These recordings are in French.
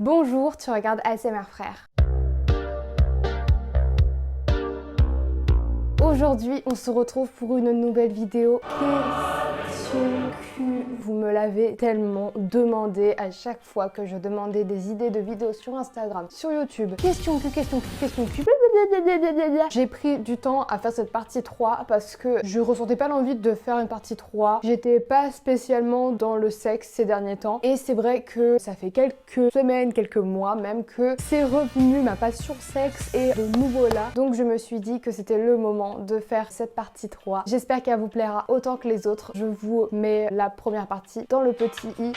Bonjour, tu regardes ASMR Frères. Aujourd'hui, on se retrouve pour une nouvelle vidéo. Vous me l'avez tellement demandé à chaque fois que je demandais des idées de vidéos sur Instagram, sur YouTube. Question Q. J'ai pris du temps à faire cette partie 3 parce que je ressentais pas l'envie de faire une partie 3. J'étais pas spécialement dans le sexe ces derniers temps. Et c'est vrai que ça fait quelques semaines, quelques mois même que c'est revenu ma passion sexe et de nouveau là. Donc je me suis dit que c'était le moment de faire cette partie 3. J'espère qu'elle vous plaira autant que les autres. Je vous mets la première partie dans le petit i.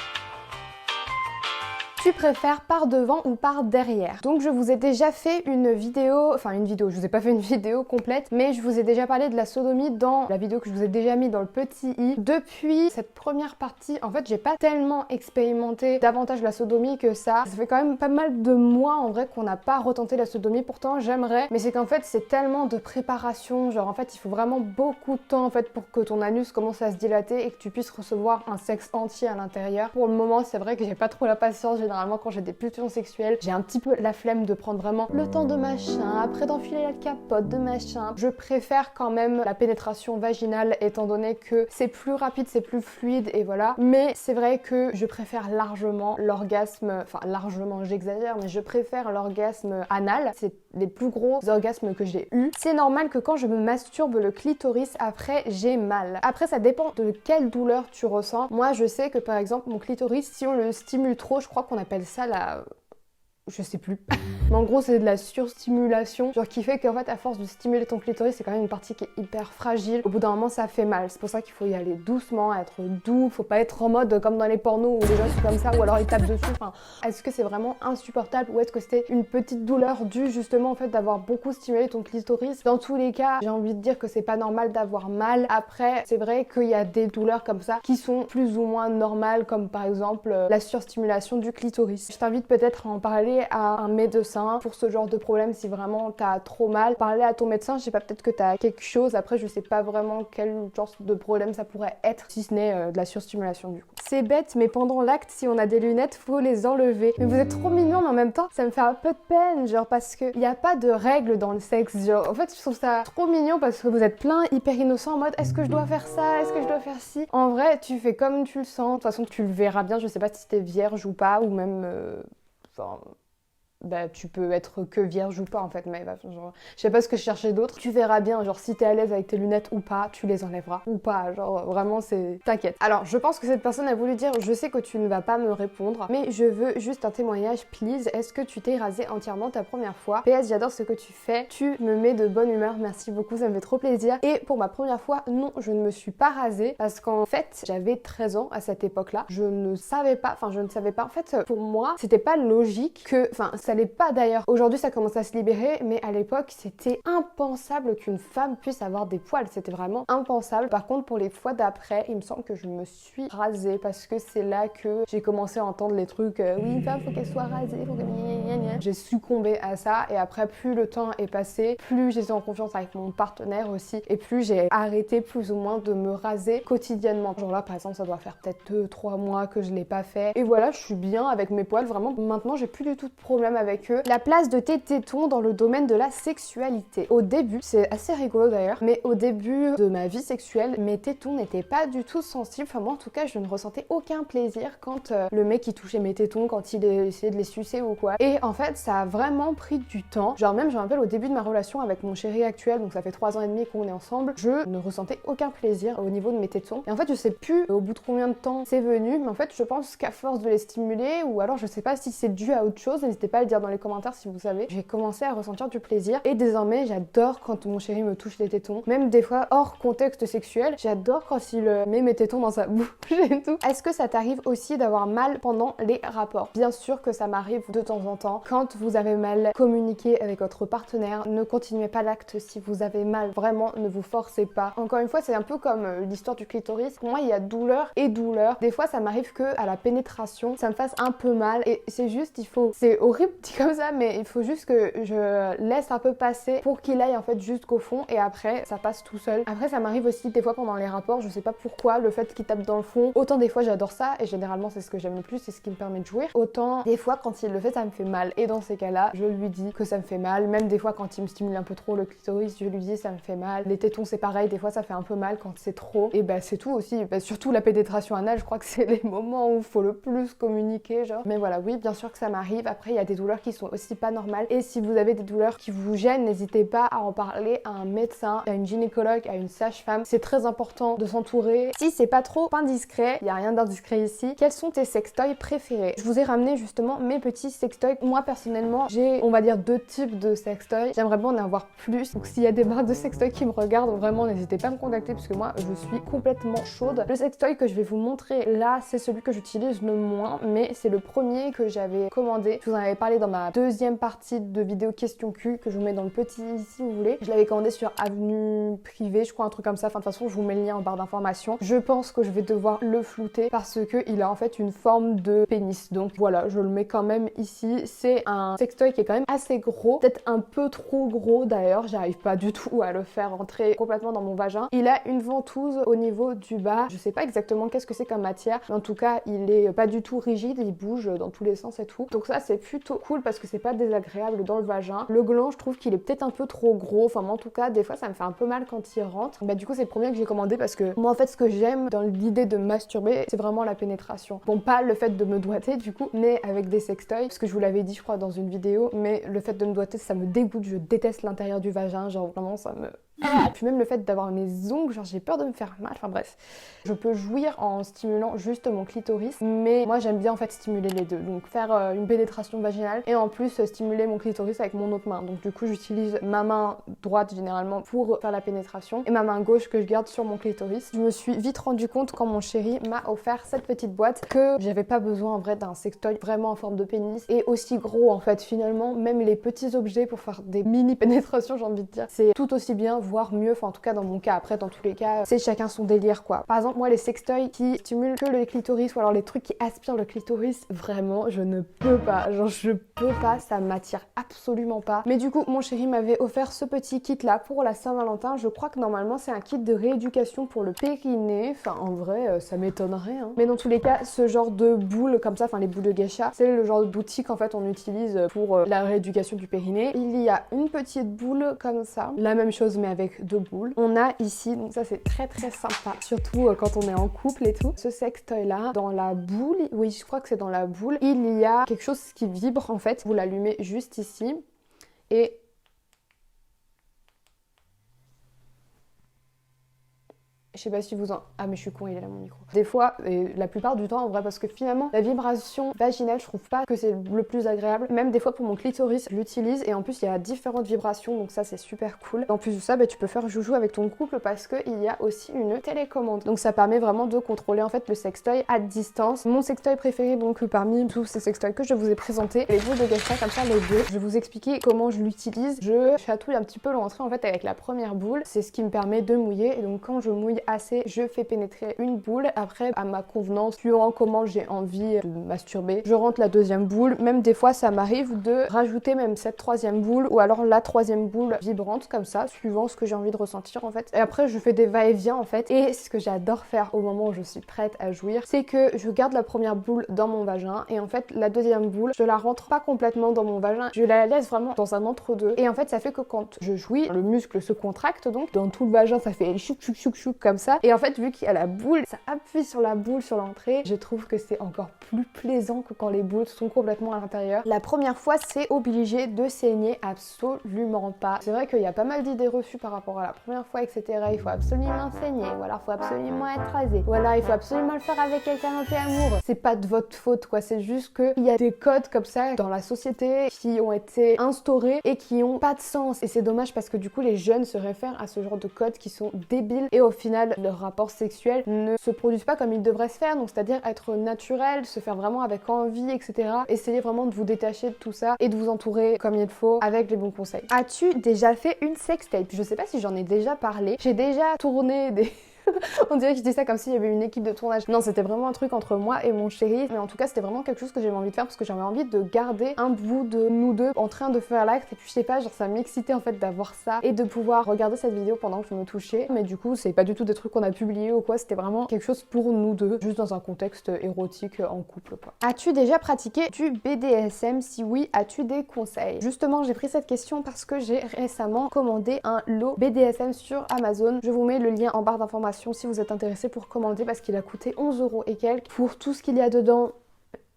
Tu préfères par devant ou par derrière? Donc je vous ai déjà fait une vidéo, je vous ai pas fait une vidéo complète, mais je vous ai déjà parlé de la sodomie dans la vidéo que je vous ai déjà mis dans le petit i. Depuis cette première partie, en fait j'ai pas tellement expérimenté davantage la sodomie que ça. Ça fait quand même pas mal de mois en vrai qu'on n'a pas retenté la sodomie, pourtant j'aimerais, mais c'est qu'en fait c'est tellement de préparation, genre en fait il faut vraiment beaucoup de temps en fait pour que ton anus commence à se dilater et que tu puisses recevoir un sexe entier à l'intérieur. Pour le moment c'est vrai que j'ai pas trop la patience. Généralement quand j'ai des pulsions sexuelles, j'ai un petit peu la flemme de prendre vraiment le temps de machin, après d'enfiler la capote de machin. Je préfère quand même la pénétration vaginale étant donné que c'est plus rapide, c'est plus fluide et voilà. Mais c'est vrai que je préfère largement l'orgasme, enfin largement j'exagère, mais je préfère l'orgasme anal. C'est les plus gros orgasmes que j'ai eu. C'est normal que quand je me masturbe le clitoris, après j'ai mal. Après ça dépend de quelle douleur tu ressens. Moi je sais que par exemple mon clitoris, si on le stimule trop, je crois qu'on appelle ça la... je sais plus. Mais en gros c'est de la surstimulation, genre qui fait qu'en fait à force de stimuler ton clitoris, c'est quand même une partie qui est hyper fragile. Au bout d'un moment ça fait mal, c'est pour ça qu'il faut y aller doucement, être doux, faut pas être en mode comme dans les pornos où les gens sont comme ça ou alors ils tapent dessus. Enfin, est-ce que c'est vraiment insupportable ou est-ce que c'était une petite douleur due justement au fait d'avoir beaucoup stimulé ton clitoris? Dans tous les cas, j'ai envie de dire que c'est pas normal d'avoir mal. Après, c'est vrai qu'il y a des douleurs comme ça qui sont plus ou moins normales, comme par exemple la surstimulation du clitoris. Je t'invite peut-être à en parler à un médecin pour ce genre de problème si vraiment t'as trop mal. Parler à ton médecin, je sais pas, peut-être que t'as quelque chose, après je sais pas vraiment quel genre de problème ça pourrait être, si ce n'est de la surstimulation du coup. C'est bête, mais pendant l'acte, si on a des lunettes, faut les enlever. Mais vous êtes trop mignons, mais en même temps, ça me fait un peu de peine, genre parce que y a pas de règles dans le sexe, genre en fait je trouve ça trop mignon parce que vous êtes plein, hyper innocent en mode est-ce que je dois faire ça, est-ce que je dois faire ci. En vrai, tu fais comme tu le sens, de toute façon tu le verras bien, je sais pas si t'es vierge ou pas, ou même... bah tu peux être que vierge ou pas en fait, mais genre, je sais pas ce que je cherchais d'autre. Tu verras bien, genre si t'es à l'aise avec tes lunettes ou pas, tu les enlèveras ou pas, genre vraiment c'est... T'inquiète. Alors je pense que cette personne a voulu dire je sais que tu ne vas pas me répondre, mais je veux juste un témoignage please. Est-ce que tu t'es rasé entièrement ta première fois? PS, j'adore ce que tu fais, tu me mets de bonne humeur, merci beaucoup, ça me fait trop plaisir. Et pour ma première fois, non, je ne me suis pas rasée parce qu'en fait j'avais 13 ans à cette époque là, je ne savais pas en fait pour moi c'était pas logique que, ça l'est pas d'ailleurs. Aujourd'hui ça commence à se libérer, mais à l'époque c'était impensable qu'une femme puisse avoir des poils, c'était vraiment impensable. Par contre pour les fois d'après, il me semble que je me suis rasée parce que c'est là que j'ai commencé à entendre les trucs oui une femme faut qu'elle soit rasée, faut que... J'ai succombé à ça et après plus le temps est passé, plus j'étais en confiance avec mon partenaire aussi et plus j'ai arrêté plus ou moins de me raser quotidiennement. Genre là par exemple ça doit faire peut-être 2-3 mois que je l'ai pas fait et voilà, je suis bien avec mes poils, vraiment maintenant j'ai plus du tout de problème avec eux. La place de tes tétons dans le domaine de la sexualité. Au début, c'est assez rigolo d'ailleurs, mais au début de ma vie sexuelle, mes tétons n'étaient pas du tout sensibles. Enfin moi en tout cas, je ne ressentais aucun plaisir quand le mec il touchait mes tétons, quand il essayait de les sucer ou quoi. Et en fait, ça a vraiment pris du temps. Genre même, je me rappelle au début de ma relation avec mon chéri actuel, donc ça fait 3 ans et demi qu'on est ensemble, je ne ressentais aucun plaisir au niveau de mes tétons. Et en fait, je sais plus au bout de combien de temps c'est venu, mais en fait, je pense qu'à force de les stimuler, ou alors je sais pas si c'est dû à autre chose, n'hésitez pas à le dire dans les commentaires si vous savez. J'ai commencé à ressentir du plaisir et désormais j'adore quand mon chéri me touche les tétons, même des fois hors contexte sexuel, j'adore quand il met mes tétons dans sa bouche et tout. Est-ce que ça t'arrive aussi d'avoir mal pendant les rapports? Bien sûr que ça m'arrive de temps en temps. Quand vous avez mal communiqué avec votre partenaire, ne continuez pas l'acte si vous avez mal, vraiment ne vous forcez pas. Encore une fois, c'est un peu comme l'histoire du clitoris. Pour moi, il y a douleur et douleur. Des fois, ça m'arrive que à la pénétration, ça me fasse un peu mal et c'est juste, c'est horrible dit comme ça, mais il faut juste que je laisse un peu passer pour qu'il aille en fait jusqu'au fond et après ça passe tout seul. Après ça m'arrive aussi des fois pendant les rapports, je sais pas pourquoi, le fait qu'il tape dans le fond, autant des fois j'adore ça et généralement c'est ce que j'aime le plus, c'est ce qui me permet de jouir, autant des fois quand il le fait ça me fait mal et dans ces cas-là je lui dis que ça me fait mal, même des fois quand il me stimule un peu trop le clitoris je lui dis ça me fait mal, les tétons c'est pareil, des fois ça fait un peu mal quand c'est trop et bah c'est tout aussi, bah, surtout la pénétration anale je crois que c'est les moments où il faut le plus communiquer genre, mais voilà oui bien sûr que ça m'arrive, après il y a des douleurs qui sont aussi pas normales et si vous avez des douleurs qui vous gênent n'hésitez pas à en parler à un médecin, à une gynécologue, à une sage-femme, c'est très important de s'entourer. Si c'est pas trop indiscret, il y a rien d'indiscret ici, quels sont tes sextoys préférés? Je vous ai ramené justement mes petits sextoys. Moi personnellement j'ai on va dire 2 types de sextoys, j'aimerais bien en avoir plus, donc s'il y a des marques de sextoys qui me regardent vraiment n'hésitez pas à me contacter parce que moi je suis complètement chaude. Le sextoy que je vais vous montrer là c'est celui que j'utilise le moins mais c'est le premier que j'avais commandé, je vous en avais parlé dans ma deuxième partie de vidéo question Q que je vous mets dans le petit si vous voulez. Je l'avais commandé sur Avenue Privée, je crois un truc comme ça, enfin de toute façon je vous mets le lien en barre d'informations. Je pense que je vais devoir le flouter parce que il a en fait une forme de pénis, donc voilà je le mets quand même ici. C'est un sextoy qui est quand même assez gros, peut-être un peu trop gros d'ailleurs, j'arrive pas du tout à le faire rentrer complètement dans mon vagin. Il a une ventouse au niveau du bas, je sais pas exactement qu'est-ce que c'est comme matière, mais en tout cas il est pas du tout rigide, il bouge dans tous les sens et tout, donc ça c'est plutôt cool parce que c'est pas désagréable dans le vagin. Le gland je trouve qu'il est peut-être un peu trop gros, enfin moi en tout cas des fois ça me fait un peu mal quand il rentre. Bah du coup c'est le premier que j'ai commandé parce que moi en fait ce que j'aime dans l'idée de masturber c'est vraiment la pénétration. Bon pas le fait de me doigter du coup mais avec des sextoys, parce que je vous l'avais dit je crois dans une vidéo, mais le fait de me doigter ça me dégoûte, je déteste l'intérieur du vagin, genre vraiment ça me... Puis même le fait d'avoir mes ongles, genre j'ai peur de me faire mal, enfin bref. Je peux jouir en stimulant juste mon clitoris, mais moi j'aime bien en fait stimuler les deux. Donc faire une pénétration vaginale et en plus stimuler mon clitoris avec mon autre main. Donc du coup j'utilise ma main droite généralement pour faire la pénétration et ma main gauche que je garde sur mon clitoris. Je me suis vite rendu compte quand mon chéri m'a offert cette petite boîte que j'avais pas besoin en vrai d'un sextoy vraiment en forme de pénis et aussi gros en fait finalement. Même les petits objets pour faire des mini pénétrations j'ai envie de dire, c'est tout aussi bien voire mieux, enfin en tout cas dans mon cas. Après dans tous les cas c'est chacun son délire quoi. Par exemple moi les sextoys qui stimulent que le clitoris ou alors les trucs qui aspirent le clitoris, vraiment je ne peux pas, genre je peux pas, ça m'attire absolument pas. Mais du coup mon chéri m'avait offert ce petit kit là pour la Saint-Valentin. Je crois que normalement c'est un kit de rééducation pour le périnée, enfin en vrai ça m'étonnerait hein. Mais dans tous les cas ce genre de boules comme ça, enfin les boules de geisha, c'est le genre d'outil qu'en fait on utilise pour la rééducation du périnée. Il y a une petite boule comme ça, la même chose mais avec 2 boules. On a ici, donc ça c'est très sympa, surtout quand on est en couple et tout. Ce sextoy là, dans la boule, oui je crois que c'est dans la boule, il y a quelque chose qui vibre en fait. Vous l'allumez juste ici et je sais pas si vous en... Ah mais je suis con, il est là mon micro. Des fois, et la plupart du temps en vrai, parce que finalement la vibration vaginale je trouve pas que c'est le plus agréable. Même des fois pour mon clitoris je l'utilise et en plus il y a différentes vibrations donc ça c'est super cool. En plus de ça bah, tu peux faire joujou avec ton couple parce qu'il y a aussi une télécommande. Donc ça permet vraiment de contrôler en fait le sextoy à distance. Mon sextoy préféré donc parmi tous ces sextoys que je vous ai présentés, les boules de geisha comme ça les deux. Je vais vous expliquer comment je l'utilise. Je chatouille un petit peu l'entrée en fait avec la première boule. C'est ce qui me permet de mouiller et donc quand je mouille assez, je fais pénétrer une boule. Après, à ma convenance, suivant comment j'ai envie de masturber, je rentre la deuxième boule. Même des fois, ça m'arrive de rajouter même cette troisième boule ou alors la troisième boule vibrante comme ça, suivant ce que j'ai envie de ressentir en fait. Et après, je fais des va-et-vient en fait. Et ce que j'adore faire au moment où je suis prête à jouir, c'est que je garde la première boule dans mon vagin et en fait, la deuxième boule, je la rentre pas complètement dans mon vagin, je la laisse vraiment dans un entre-deux. Et en fait, ça fait que quand je jouis, le muscle se contracte donc dans tout le vagin, ça fait chouk comme ça. Et en fait, vu qu'il y a la boule, ça appuie sur la boule sur l'entrée. Je trouve que c'est encore plus plaisant que quand les boules sont complètement à l'intérieur. La première fois, c'est obligé de saigner absolument pas. C'est vrai qu'il y a pas mal d'idées reçues par rapport à la première fois, etc. Il faut absolument saigner, ou alors il faut absolument être rasé, ou alors il faut absolument le faire avec quelqu'un en amour. C'est pas de votre faute, quoi. C'est juste qu'il y a des codes comme ça dans la société qui ont été instaurés et qui ont pas de sens. Et c'est dommage parce que du coup, les jeunes se réfèrent à ce genre de codes qui sont débiles et au final, leur rapport sexuel ne se produisent pas comme il devrait se faire, donc c'est-à-dire être naturel, se faire vraiment avec envie, etc. Essayez vraiment de vous détacher de tout ça et de vous entourer comme il faut avec les bons conseils. As-tu déjà fait une sextape? Je sais pas si j'en ai déjà parlé, j'ai déjà tourné des On dirait que je dis ça comme s'il y avait une équipe de tournage. Non, c'était vraiment un truc entre moi et mon chéri. Mais en tout cas, c'était vraiment quelque chose que j'avais envie de faire parce que j'avais envie de garder un bout de nous deux en train de faire l'acte. Et puis je sais pas, genre ça m'excitait en fait d'avoir ça et de pouvoir regarder cette vidéo pendant que je me touchais. Mais du coup, c'est pas du tout des trucs qu'on a publiés ou quoi. C'était vraiment quelque chose pour nous deux, juste dans un contexte érotique en couple quoi. As-tu déjà pratiqué du BDSM? Si oui, as-tu des conseils? Justement, j'ai pris cette question parce que j'ai récemment commandé un lot BDSM sur Amazon. Je vous mets le lien en barre d'informations si vous êtes intéressé pour commander parce qu'il a coûté 11 € et quelques. Pour tout ce qu'il y a dedans,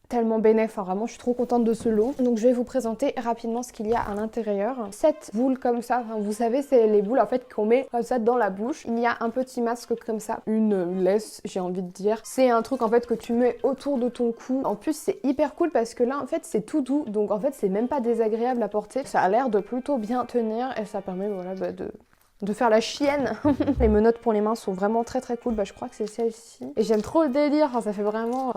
tellement bénéf, vraiment je suis trop contente de ce lot. Donc je vais vous présenter rapidement ce qu'il y a à l'intérieur. 7 boules comme ça, enfin, vous savez c'est les boules en fait qu'on met comme ça dans la bouche. Il y a un petit masque comme ça, une laisse j'ai envie de dire. C'est un truc en fait que tu mets autour de ton cou. En plus c'est hyper cool parce que là en fait c'est tout doux, donc en fait c'est même pas désagréable à porter. Ça a l'air de plutôt bien tenir et ça permet voilà de faire la chienne. Les menottes pour les mains sont vraiment très très cool. Je crois que c'est celle-ci. Et j'aime trop le délire, enfin, ça fait vraiment...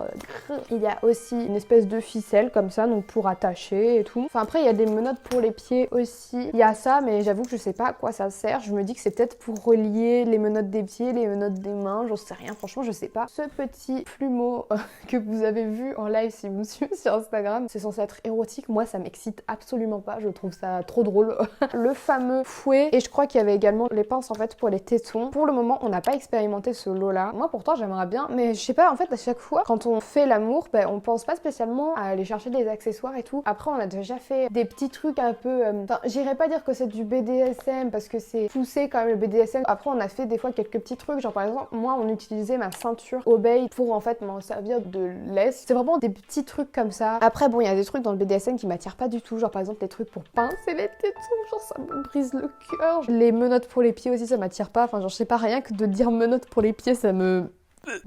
Il y a aussi une espèce de ficelle comme ça, donc pour attacher et tout. Enfin après il y a des menottes pour les pieds aussi. Il y a ça, mais j'avoue que je sais pas à quoi ça sert. Je me dis que c'est peut-être pour relier les menottes des pieds, les menottes des mains, j'en sais rien, franchement je sais pas. Ce petit plumeau que vous avez vu en live si vous me suivez sur Instagram, c'est censé être érotique. Moi ça m'excite absolument pas, je trouve ça trop drôle. Le fameux fouet, et je crois qu'il y avait également les pinces en fait pour les tétons. Pour le moment on n'a pas expérimenté ce lot là. Moi pourtant j'aimerais bien, mais je sais pas, en fait à chaque fois quand on fait l'amour, on pense pas spécialement à aller chercher des accessoires et tout. Après on a déjà fait des petits trucs un peu... Enfin j'irais pas dire que c'est du BDSM parce que c'est poussé quand même le BDSM. Après on a fait des fois quelques petits trucs, genre par exemple moi on utilisait ma ceinture Obey pour en fait m'en servir de laisse. C'est vraiment des petits trucs comme ça. Après bon il y a des trucs dans le BDSM qui m'attirent pas du tout, genre par exemple des trucs pour pincer les tétons, genre ça me brise le cœur. Les menottes pour les pieds aussi ça m'attire pas, enfin genre je sais pas, rien que de dire menottes pour les pieds ça me...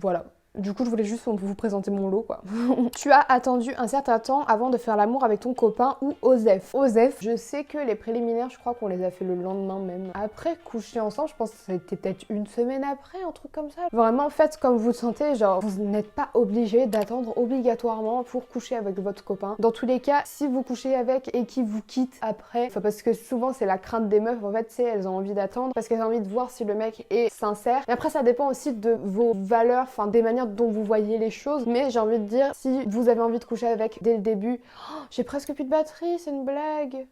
Voilà. Du coup, je voulais juste vous présenter mon lot, quoi. Tu as attendu un certain temps avant de faire l'amour avec ton copain ou Osef? Osef, je sais que les préliminaires, je crois qu'on les a fait le lendemain même. Après coucher ensemble, je pense que c'était peut-être une semaine après, un truc comme ça. Vraiment, faites comme vous le sentez, genre, vous n'êtes pas obligé d'attendre obligatoirement pour coucher avec votre copain. Dans tous les cas, si vous couchez avec et qu'il vous quitte après, enfin parce que souvent c'est la crainte des meufs, en fait, c'est elles ont envie d'attendre parce qu'elles ont envie de voir si le mec est sincère. Et après, ça dépend aussi de vos valeurs, enfin des manières dont vous voyez les choses, mais j'ai envie de dire, si vous avez envie de coucher avec dès le début, oh, j'ai presque plus de batterie, c'est une blague.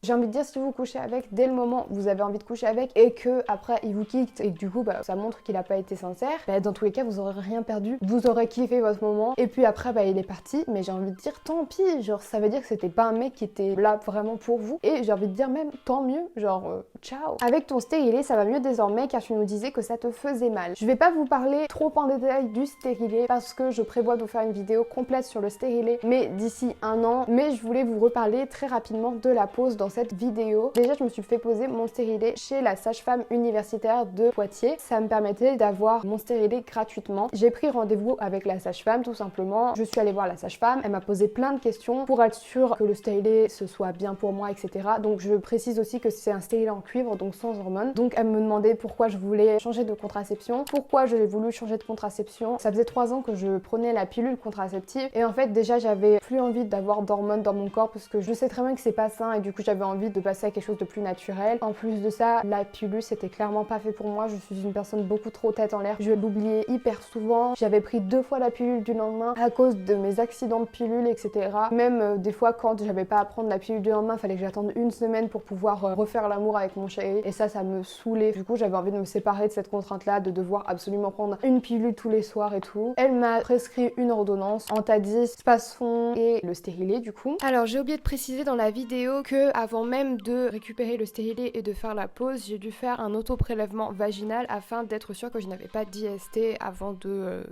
J'ai envie de dire, si vous couchez avec dès le moment où vous avez envie de coucher avec et que après il vous quitte et que du coup ça montre qu'il a pas été sincère, dans tous les cas vous aurez rien perdu, vous aurez kiffé votre moment et puis après il est parti. Mais j'ai envie de dire tant pis, genre ça veut dire que c'était pas un mec qui était là vraiment pour vous, et j'ai envie de dire même tant mieux, genre ciao. Avec ton stérilet ça va mieux désormais car tu nous disais que ça te faisait mal. Je vais pas vous parler trop en détail du stérilet parce que je prévois de vous faire une vidéo complète sur le stérilet mais d'ici un an, mais je voulais vous reparler très rapidement de la pose dans cette vidéo. Déjà je me suis fait poser mon stérilet chez la sage-femme universitaire de Poitiers. Ça me permettait d'avoir mon stérilet gratuitement. J'ai pris rendez-vous avec la sage-femme tout simplement. Je suis allée voir la sage-femme, elle m'a posé plein de questions pour être sûre que le stérilet ce soit bien pour moi, etc. Donc je précise aussi que c'est un stérilet en cuivre, donc sans hormones. Donc elle me demandait pourquoi je voulais changer de contraception, pourquoi j'ai voulu changer de contraception. Ça faisait 3 ans que je prenais la pilule contraceptive et en fait déjà j'avais plus envie d'avoir d'hormones dans mon corps parce que je sais très bien que c'est pas sain et du coup j'avais envie de passer à quelque chose de plus naturel. En plus de ça, la pilule c'était clairement pas fait pour moi. Je suis une personne beaucoup trop tête en l'air. Je l'oubliais hyper souvent. J'avais pris 2 fois la pilule du lendemain à cause de mes accidents de pilule, etc. Même des fois quand j'avais pas à prendre la pilule du lendemain, fallait que j'attende une semaine pour pouvoir refaire l'amour avec mon chéri. Et ça me saoulait. Du coup j'avais envie de me séparer de cette contrainte là, de devoir absolument prendre une pilule tous les soirs et tout. Elle m'a prescrit une ordonnance, Antadis, Spasfon et le stérilet du coup. Alors j'ai oublié de préciser dans la vidéo que avant même de récupérer le stérilet et de faire la pause, j'ai dû faire un auto-prélèvement vaginal afin d'être sûre que je n'avais pas d'IST avant de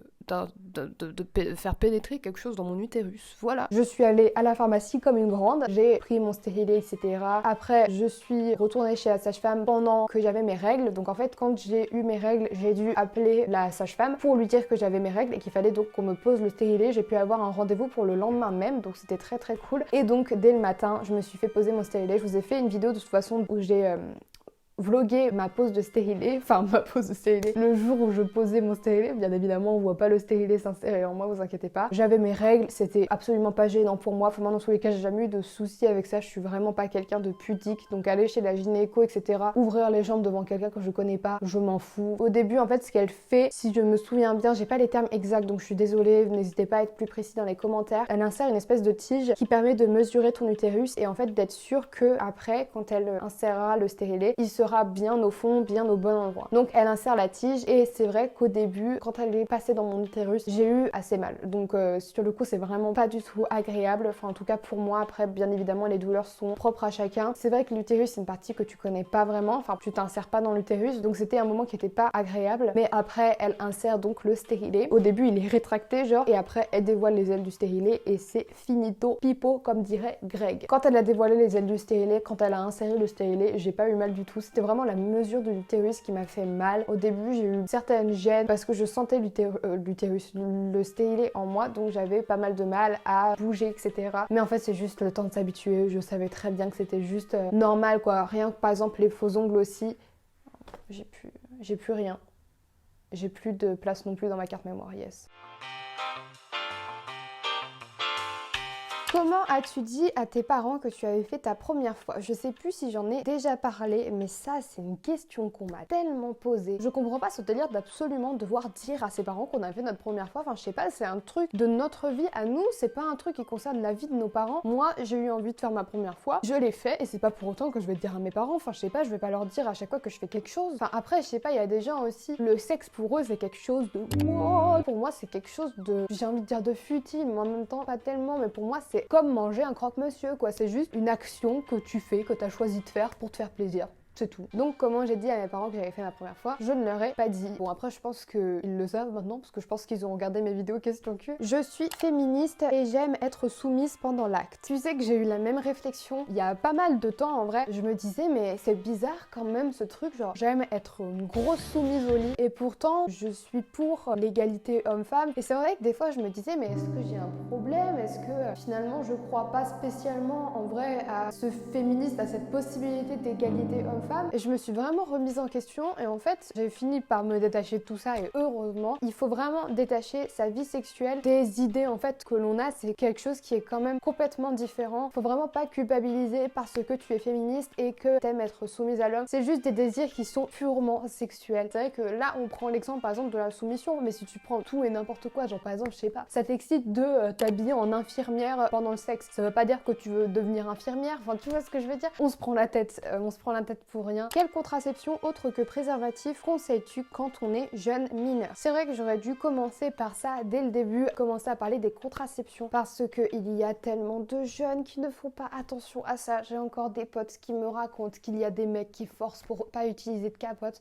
faire pénétrer quelque chose dans mon utérus. Voilà. Je suis allée à la pharmacie comme une grande, j'ai pris mon stérilet, etc. Après, je suis retournée chez la sage-femme pendant que j'avais mes règles. Donc en fait, quand j'ai eu mes règles, j'ai dû appeler la sage-femme pour lui dire que j'avais mes règles et qu'il fallait donc qu'on me pose le stérilet. J'ai pu avoir un rendez-vous pour le lendemain même, donc c'était très très cool. Et donc dès le matin, je me suis fait poser mon stérilet. Je vous ai fait une vidéo de toute façon où j'ai vlogué ma pose de stérilet, enfin ma pose de stérilet, le jour où je posais mon stérilet. Bien évidemment on voit pas le stérilet s'insérer en moi, vous inquiétez pas. J'avais mes règles, c'était absolument pas gênant pour moi. Enfin, moi dans tous les cas j'ai jamais eu de soucis avec ça, je suis vraiment pas quelqu'un de pudique. Donc aller chez la gynéco etc, ouvrir les jambes devant quelqu'un que je connais pas, je m'en fous. Au début en fait ce qu'elle fait, si je me souviens bien, j'ai pas les termes exacts donc je suis désolée, n'hésitez pas à être plus précis dans les commentaires. Elle insère une espèce de tige qui permet de mesurer ton utérus et en fait d'être sûr que après quand elle insérera le stérilet, il sera bien au fond, bien au bon endroit. Donc elle insère la tige et c'est vrai qu'au début quand elle est passée dans mon utérus, j'ai eu assez mal. Donc sur le coup c'est vraiment pas du tout agréable, enfin en tout cas pour moi. Après bien évidemment les douleurs sont propres à chacun. C'est vrai que l'utérus c'est une partie que tu connais pas vraiment, enfin tu t'insères pas dans l'utérus, donc c'était un moment qui était pas agréable. Mais après elle insère donc le stérilet. Au début il est rétracté genre et après elle dévoile les ailes du stérilet et c'est finito pipo comme dirait Greg. Quand elle a dévoilé les ailes du stérilet, quand elle a inséré le stérilet, j'ai pas eu mal du tout. C'était vraiment la mesure de l'utérus qui m'a fait mal. Au début j'ai eu certaines gênes parce que je sentais l'utérus, le stérilet en moi, donc j'avais pas mal de mal à bouger etc. Mais en fait c'est juste le temps de s'habituer. Je savais très bien que c'était juste normal quoi. Rien que par exemple les faux ongles aussi, j'ai plus rien. J'ai plus de place non plus dans ma carte mémoire, yes. Comment as-tu dit à tes parents que tu avais fait ta première fois? Je sais plus si j'en ai déjà parlé, mais ça c'est une question qu'on m'a tellement posée. Je comprends pas ce délire d'absolument devoir dire à ses parents qu'on a fait notre première fois. Enfin je sais pas, c'est un truc de notre vie à nous, c'est pas un truc qui concerne la vie de nos parents. Moi j'ai eu envie de faire ma première fois, je l'ai fait et c'est pas pour autant que je vais dire à mes parents. Enfin je sais pas, je vais pas leur dire à chaque fois que je fais quelque chose. Enfin après je sais pas, il y a des gens aussi, le sexe pour eux c'est quelque chose de wow. Pour moi c'est quelque chose de, j'ai envie de dire de futile, mais en même temps pas tellement. Mais pour moi c'est comme manger un croque-monsieur quoi, c'est juste une action que tu fais, que tu as choisi de faire pour te faire plaisir. C'est tout. Donc comment j'ai dit à mes parents que j'avais fait ma première fois? Je ne leur ai pas dit. Bon après je pense qu'ils le savent maintenant parce que je pense qu'ils ont regardé mes vidéos question cul. Je suis féministe et j'aime être soumise pendant l'acte. Tu sais que j'ai eu la même réflexion il y a pas mal de temps en vrai. Je me disais mais c'est bizarre quand même ce truc, genre j'aime être une grosse soumise au lit et pourtant je suis pour l'égalité homme-femme. Et c'est vrai que des fois je me disais mais est-ce que j'ai un problème? Est-ce que finalement je crois pas spécialement en vrai à ce féministe, à cette possibilité d'égalité homme-femme? Et je me suis vraiment remise en question et en fait j'ai fini par me détacher de tout ça et heureusement. Il faut vraiment détacher sa vie sexuelle des idées en fait que l'on a, c'est quelque chose qui est quand même complètement différent. Faut vraiment pas culpabiliser parce que tu es féministe et que t'aimes être soumise à l'homme. C'est juste des désirs qui sont purement sexuels. C'est vrai que là on prend l'exemple par exemple de la soumission, mais si tu prends tout et n'importe quoi, genre par exemple je sais pas, ça t'excite de t'habiller en infirmière pendant le sexe, ça veut pas dire que tu veux devenir infirmière, enfin tu vois ce que je veux dire. On se prend la tête pour rien. Quelle contraception autre que préservatif conseilles-tu quand on est jeune mineur? C'est vrai que j'aurais dû commencer par ça dès le début, commencer à parler des contraceptions parce que il y a tellement de jeunes qui ne font pas attention à ça. J'ai encore des potes qui me racontent qu'il y a des mecs qui forcent pour pas utiliser de capote.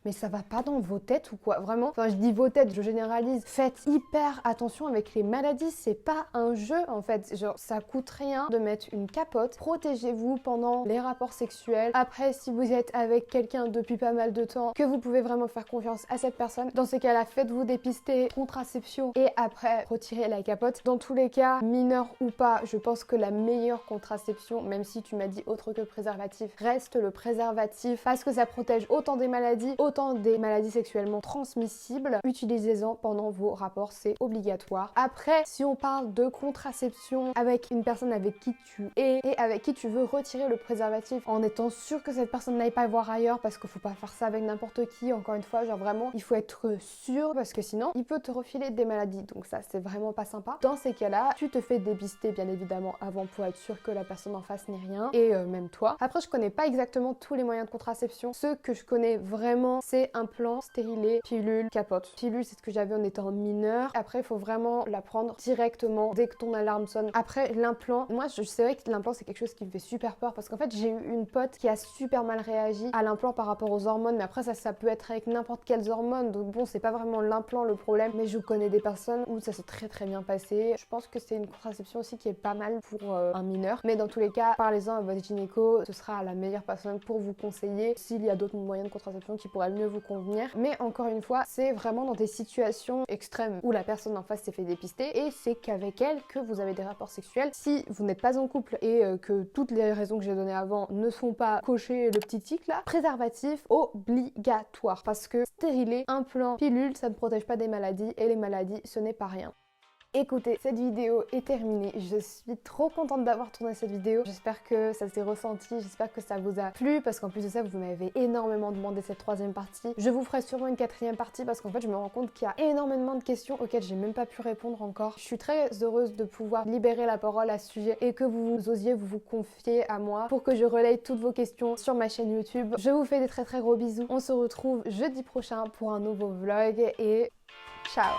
Mais ça va pas dans vos têtes ou quoi? Vraiment? Enfin, je dis vos têtes, je généralise. Faites hyper attention avec les maladies, c'est pas un jeu en fait. Genre, ça coûte rien de mettre une capote. Protégez-vous pendant les rapports sexuels. Après, si vous êtes avec quelqu'un depuis pas mal de temps, que vous pouvez vraiment faire confiance à cette personne, dans ces cas-là, faites-vous dépister, contraception et après, retirez la capote. Dans tous les cas, mineur ou pas, je pense que la meilleure contraception, même si tu m'as dit autre que préservatif, reste le préservatif parce que ça protège autant des maladies, autant des maladies sexuellement transmissibles. Utilisez-en pendant vos rapports, c'est obligatoire. Après, si on parle de contraception avec une personne avec qui tu es et avec qui tu veux retirer le préservatif en étant sûr que cette personne n'aille pas voir ailleurs parce qu'il faut pas faire ça avec n'importe qui, encore une fois, genre vraiment, il faut être sûr parce que sinon, il peut te refiler des maladies. Donc ça, c'est vraiment pas sympa. Dans ces cas-là, tu te fais dépister bien évidemment avant pour être sûr que la personne en face n'est rien et même toi. Après, je connais pas exactement tous les moyens de contraception. Ceux que je connais vraiment, c'est implant, stérilet, pilule, capote. Pilule, c'est ce que j'avais en étant mineure. Après, il faut vraiment la prendre directement dès que ton alarme sonne. Après, l'implant, moi, c'est vrai que l'implant, c'est quelque chose qui me fait super peur parce qu'en fait, j'ai eu une pote qui a super mal réagi à l'implant par rapport aux hormones. Mais après, ça peut être avec n'importe quelles hormones. Donc bon, c'est pas vraiment l'implant le problème. Mais je connais des personnes où ça s'est très bien passé. Je pense que c'est une contraception aussi qui est pas mal pour un mineur. Mais dans tous les cas, parlez-en à votre gynéco. Ce sera la meilleure personne pour vous conseiller s'il y a d'autres moyens de contraception qui pourraient pourra le mieux vous convenir. Mais encore une fois, c'est vraiment dans des situations extrêmes où la personne en face s'est fait dépister et c'est qu'avec elle que vous avez des rapports sexuels. Si vous n'êtes pas en couple et que toutes les raisons que j'ai données avant ne sont pas cochées le petit tic là, préservatif obligatoire parce que stérilet, implant, pilule, ça ne protège pas des maladies et les maladies, ce n'est pas rien. Écoutez, cette vidéo est terminée. Je suis trop contente d'avoir tourné cette vidéo. J'espère que ça s'est ressenti, j'espère que ça vous a plu parce qu'en plus de ça, vous m'avez énormément demandé cette troisième partie. Je vous ferai sûrement une quatrième partie parce qu'en fait, je me rends compte qu'il y a énormément de questions auxquelles j'ai même pas pu répondre encore. Je suis très heureuse de pouvoir libérer la parole à ce sujet et que vous osiez vous confier à moi pour que je relaye toutes vos questions sur ma chaîne YouTube. Je vous fais des très gros bisous. On se retrouve jeudi prochain pour un nouveau vlog et ciao!